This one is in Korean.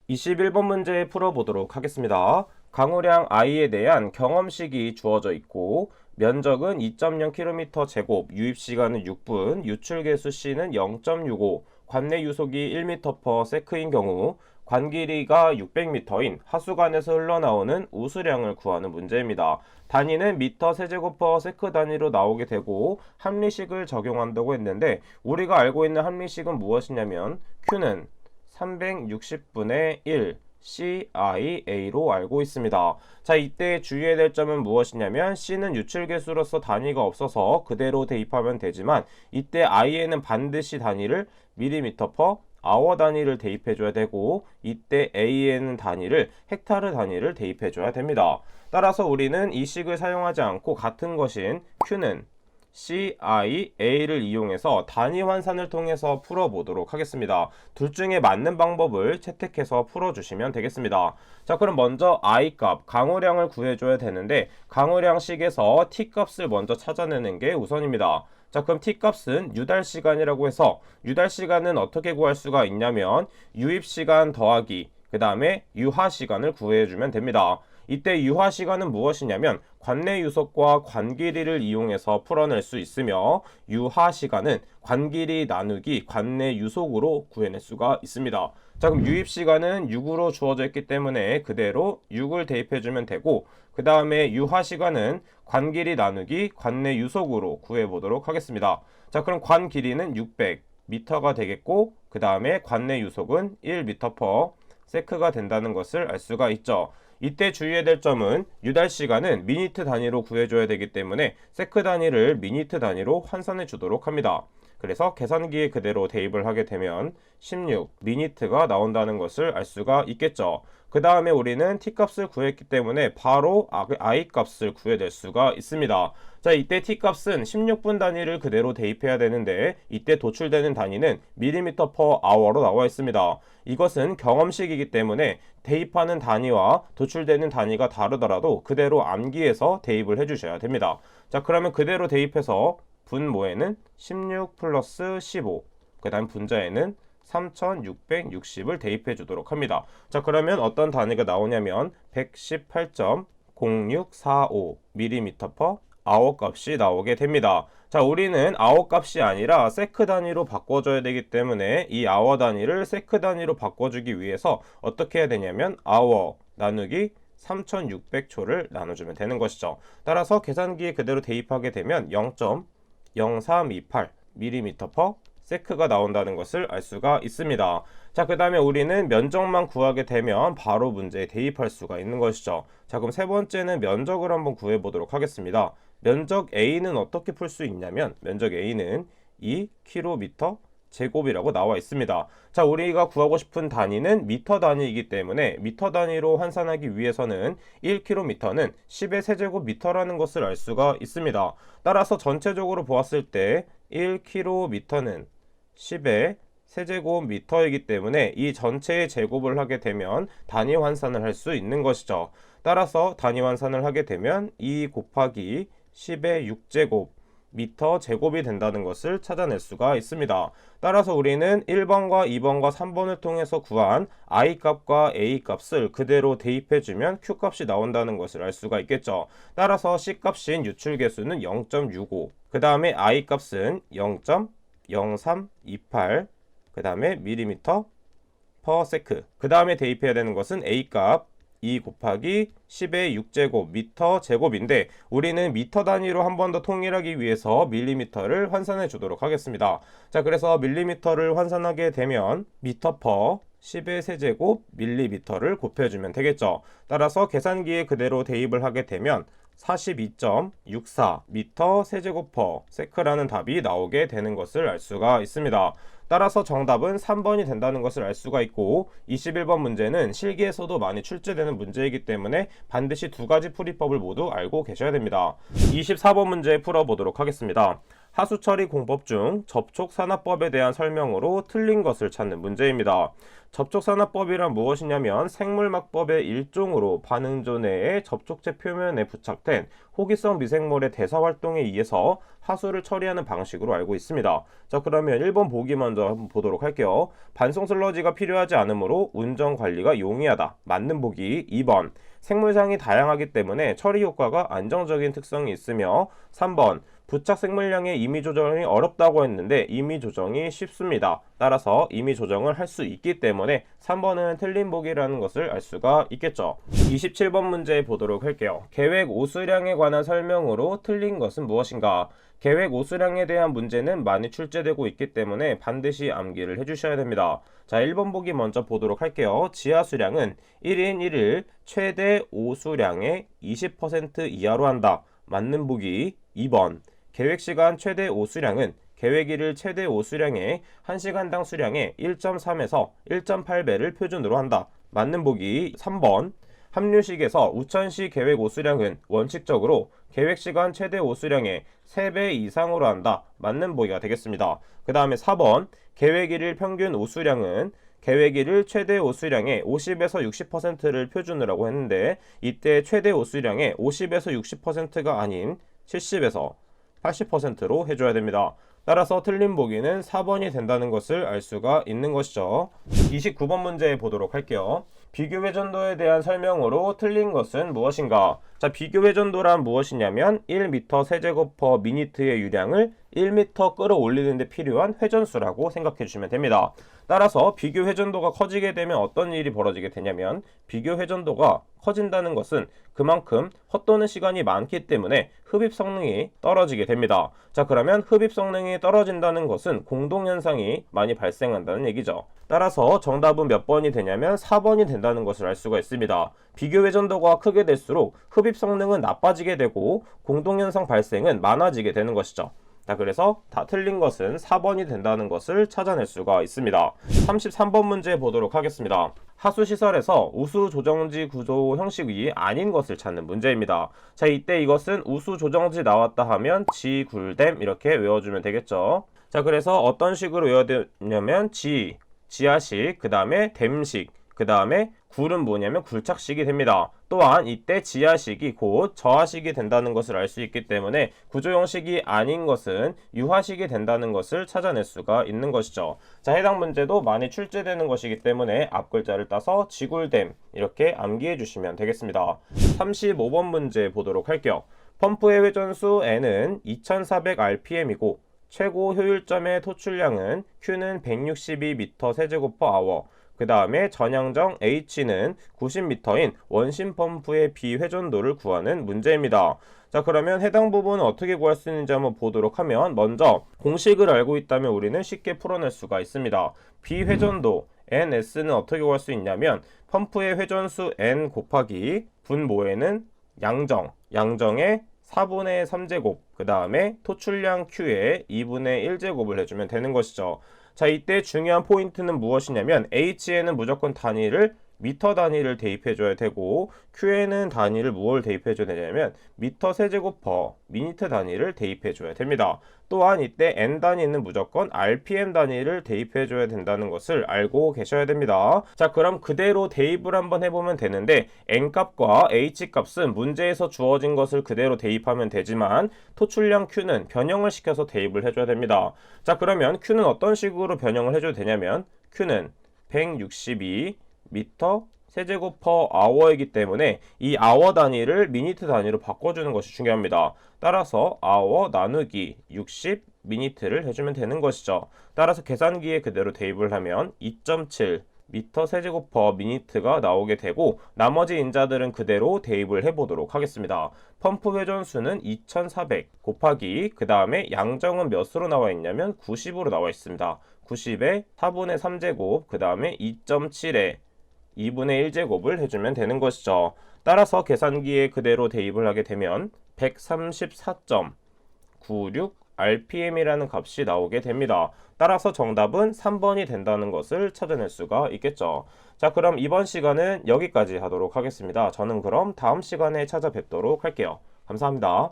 (21번) 문제 풀어보도록 하겠습니다. 강우량 i에 대한 경험식이 주어져 있고 면적은 2.0km 제곱, 유입시간은 6분, 유출계수 C는 0.65, 관내 유속이 1m/s인 경우 관길이가 600m인 하수관에서 흘러나오는 우수량을 구하는 문제입니다. 단위는 미터 세제곱/s 단위로 나오게 되고 합리식을 적용한다고 했는데 우리가 알고 있는 합리식은 무엇이냐면 Q는 360분의 1 CIA로 알고 있습니다. 자, 이때 주의해야 될 점은 무엇이냐면 C는 유출계수로서 단위가 없어서 그대로 대입하면 되지만 이때 I에는 반드시 단위를 mm/hour 단위를 대입해줘야 되고 이때 A에는 단위를 헥타르 단위를 대입해줘야 됩니다. 따라서 우리는 이 식을 사용하지 않고 같은 것인 Q는 CIA를 이용해서 단위 환산을 통해서 풀어보도록 하겠습니다. 둘 중에 맞는 방법을 채택해서 풀어주시면 되겠습니다. 자, 그럼 먼저 I값, 강우량을 구해줘야 되는데 강우량식에서 T값을 먼저 찾아내는 게 우선입니다. 자, 그럼 T값은 유달시간이라고 해서 유달시간은 어떻게 구할 수가 있냐면 유입시간 더하기 그 다음에 유하시간을 구해주면 됩니다. 이때 유하시간은 무엇이냐면 관내 유속과 관길이를 이용해서 풀어낼 수 있으며 유하시간은 관길이 나누기 관내 유속으로 구해낼 수가 있습니다. 자, 그럼 유입시간은 6으로 주어져 있기 때문에 그대로 6을 대입해주면 되고 그 다음에 유하시간은 관길이 나누기 관내 유속으로 구해보도록 하겠습니다. 자, 그럼 관 길이는 600m가 되겠고 그 다음에 관내 유속은 1m/s가 된다는 것을 알 수가 있죠. 이때 주의해야 될 점은 유달시간은 미니트 단위로 구해줘야 되기 때문에 세크 단위를 미니트 단위로 환산해 주도록 합니다. 그래서 계산기에 그대로 대입을 하게 되면 16 미니트가 나온다는 것을 알 수가 있겠죠. 그 다음에 우리는 T값을 구했기 때문에 바로 I값을 구해낼 수가 있습니다. 자, 이때 T값은 16분 단위를 그대로 대입해야 되는데 이때 도출되는 단위는 mm/hour로 나와 있습니다. 이것은 경험식이기 때문에 대입하는 단위와 도출되는 단위가 다르더라도 그대로 암기해서 대입을 해주셔야 됩니다. 자, 그러면 그대로 대입해서 분모에는 16 플러스 15, 그 다음 분자에는 3660을 대입해 주도록 합니다. 자, 그러면 어떤 단위가 나오냐면 118.0645mm/hour 값이 나오게 됩니다. 자, 우리는 hour 값이 아니라 세크 단위로 바꿔줘야 되기 때문에 이 hour 단위를 세크 단위로 바꿔주기 위해서 어떻게 해야 되냐면 hour 나누기 3600초를 나눠주면 되는 것이죠. 따라서 계산기에 그대로 대입하게 되면 0.0328mm/s가 나온다는 것을 알 수가 있습니다. 자, 그 다음에 우리는 면적만 구하게 되면 바로 문제에 대입할 수가 있는 것이죠. 자, 그럼 세 번째는 면적을 한번 구해 보도록 하겠습니다. 면적 A는 어떻게 풀 수 있냐면 면적 A는 2km 제곱이라고 나와 있습니다. 자, 우리가 구하고 싶은 단위는 미터 단위이기 때문에 미터 단위로 환산하기 위해서는 1km는 10의 세제곱미터라는 것을 알 수가 있습니다. 따라서 전체적으로 보았을 때 1km는 10의 세제곱미터이기 때문에 이 전체의 제곱을 하게 되면 단위 환산을 할 수 있는 것이죠. 따라서 단위 환산을 하게 되면 2 곱하기 10의 6제곱 미터 제곱이 된다는 것을 찾아낼 수가 있습니다. 따라서 우리는 1번과 2번과 3번을 통해서 구한 I값과 A값을 그대로 대입해주면 Q값이 나온다는 것을 알 수가 있겠죠. 따라서 C값인 유출계수는 0.65, 그 다음에 I값은 0.0328, 그 다음에 mm/s, 그 다음에 대입해야 되는 것은 A값 2 곱하기 10의 6제곱 미터 제곱인데 우리는 미터 단위로 한 번 더 통일하기 위해서 밀리미터를 환산해 주도록 하겠습니다. 자, 그래서 밀리미터를 환산하게 되면 미터/10의 세제곱 밀리미터를 곱해주면 되겠죠. 따라서 계산기에 그대로 대입을 하게 되면 42.64 미터 세제곱/s라는 답이 나오게 되는 것을 알 수가 있습니다. 따라서 정답은 3번이 된다는 것을 알 수가 있고 21번 문제는 실기에서도 많이 출제되는 문제이기 때문에 반드시 두 가지 풀이법을 모두 알고 계셔야 됩니다. 24번 문제 풀어보도록 하겠습니다. 하수 처리 공법 중 접촉산화법에 대한 설명으로 틀린 것을 찾는 문제입니다. 접촉산화법이란 무엇이냐면 생물막법의 일종으로 반응조 내의 접촉체 표면에 부착된 호기성 미생물의 대사활동에 의해서 하수를 처리하는 방식으로 알고 있습니다. 자, 그러면 1번 보기 먼저 한번 보도록 할게요. 반송 슬러지가 필요하지 않으므로 운전 관리가 용이하다. 맞는 보기. 2번 생물상이 다양하기 때문에 처리 효과가 안정적인 특성이 있으며 3번 부착 생물량의 임의 조정이 어렵다고 했는데 임의 조정이 쉽습니다. 따라서 임의 조정을 할 수 있기 때문에 3번은 틀린 보기라는 것을 알 수가 있겠죠. 27번 문제 보도록 할게요. 계획 오수량에 관한 설명으로 틀린 것은 무엇인가? 계획 오수량에 대한 문제는 많이 출제되고 있기 때문에 반드시 암기를 해주셔야 됩니다. 자, 1번 보기 먼저 보도록 할게요. 지하 수량은 1인 1일 최대 오수량의 20% 이하로 한다. 맞는 보기. 2번 계획시간 최대 오수량은 계획일을 최대 오수량의 1시간당 수량의 1.3에서 1.8배를 표준으로 한다. 맞는 보기. 3번 합류식에서 우천시 계획 오수량은 원칙적으로 계획시간 최대 오수량의 3배 이상으로 한다. 맞는 보기가 되겠습니다. 그 다음에 4번 계획일일 평균 오수량은 계획일을 최대 오수량의 50에서 60%를 표준으로 했는데 이때 최대 오수량의 50에서 60%가 아닌 70에서 80%로 해줘야 됩니다. 따라서 틀린 보기는 4번이 된다는 것을 알 수가 있는 것이죠. 29번 문제 보도록 할게요. 비교 회전도에 대한 설명으로 틀린 것은 무엇인가? 자, 비교 회전도란 무엇이냐면 1m 세제곱 per 미니트의 유량을 1m 끌어올리는 데 필요한 회전수라고 생각해 주시면 됩니다. 따라서 비교 회전도가 커지게 되면 어떤 일이 벌어지게 되냐면 비교 회전도가 커진다는 것은 그만큼 헛도는 시간이 많기 때문에 흡입 성능이 떨어지게 됩니다. 자, 그러면 흡입 성능이 떨어진다는 것은 공동현상이 많이 발생한다는 얘기죠. 따라서 정답은 몇 번이 되냐면 4번이 된다는 것을 알 수가 있습니다. 비교 회전도가 크게 될수록 흡입 성능은 나빠지게 되고 공동현상 발생은 많아지게 되는 것이죠. 자, 그래서 다 틀린 것은 4번이 된다는 것을 찾아낼 수가 있습니다. 33번 문제 보도록 하겠습니다. 하수시설에서 우수조정지 구조 형식이 아닌 것을 찾는 문제입니다. 자, 이때 이것은 우수조정지 나왔다 하면 지굴댐 이렇게 외워주면 되겠죠. 자, 그래서 어떤 식으로 외워야 되냐면 지하식, 그 다음에 댐식, 그 다음에 굴은 뭐냐면 굴착식이 됩니다. 또한 이때 지하식이 곧 저하식이 된다는 것을 알 수 있기 때문에 구조 형식이 아닌 것은 유하식이 된다는 것을 찾아낼 수가 있는 것이죠. 자, 해당 문제도 많이 출제되는 것이기 때문에 앞 글자를 따서 지굴댐 이렇게 암기해 주시면 되겠습니다. 35번 문제 보도록 할게요. 펌프의 회전수 N은 2400rpm이고 최고 효율점의 토출량은 Q는 162m 세제곱 per hour. 그 다음에 전향정 H는 90m인 원심 펌프의 비회전도를 구하는 문제입니다. 자, 그러면 해당 부분은 어떻게 구할 수 있는지 한번 보도록 하면 먼저 공식을 알고 있다면 우리는 쉽게 풀어낼 수가 있습니다. 비회전도 NS는 어떻게 구할 수 있냐면 펌프의 회전수 N 곱하기 분모에는 양정의 4분의 3제곱 그 다음에 토출량 Q의 2분의 1제곱을 해주면 되는 것이죠. 자, 이때 중요한 포인트는 무엇이냐면 H에는 무조건 단위를 미터 단위를 대입해줘야 되고 Q에는 단위를 무엇을 대입해줘야 되냐면 미터 세제곱 퍼 미니트 단위를 대입해줘야 됩니다. 또한 이때 N 단위는 무조건 RPM 단위를 대입해줘야 된다는 것을 알고 계셔야 됩니다. 자, 그럼 그대로 대입을 한번 해보면 되는데 N 값과 H 값은 문제에서 주어진 것을 그대로 대입하면 되지만 토출량 Q는 변형을 시켜서 대입을 해줘야 됩니다. 자, 그러면 Q는 어떤 식으로 변형을 해줘도 되냐면 Q는 162 미터 세제곱 퍼 아워이기 때문에 이 아워 단위를 미니트 단위로 바꿔주는 것이 중요합니다. 따라서 아워 나누기 60 미니트를 해주면 되는 것이죠. 따라서 계산기에 그대로 대입을 하면 2.7 미터 세제곱 퍼 미니트가 나오게 되고 나머지 인자들은 그대로 대입을 해보도록 하겠습니다. 펌프 회전수는 2400 곱하기 그 다음에 양정은 몇으로 나와 있냐면 90으로 나와 있습니다. 90에 4분의 3제곱 그 다음에 2.7에 2분의 1제곱을 해주면 되는 것이죠. 따라서 계산기에 그대로 대입을 하게 되면 134.96 rpm이라는 값이 나오게 됩니다. 따라서 정답은 3번이 된다는 것을 찾아낼 수가 있겠죠. 자, 그럼 이번 시간은 여기까지 하도록 하겠습니다. 저는 그럼 다음 시간에 찾아뵙도록 할게요. 감사합니다.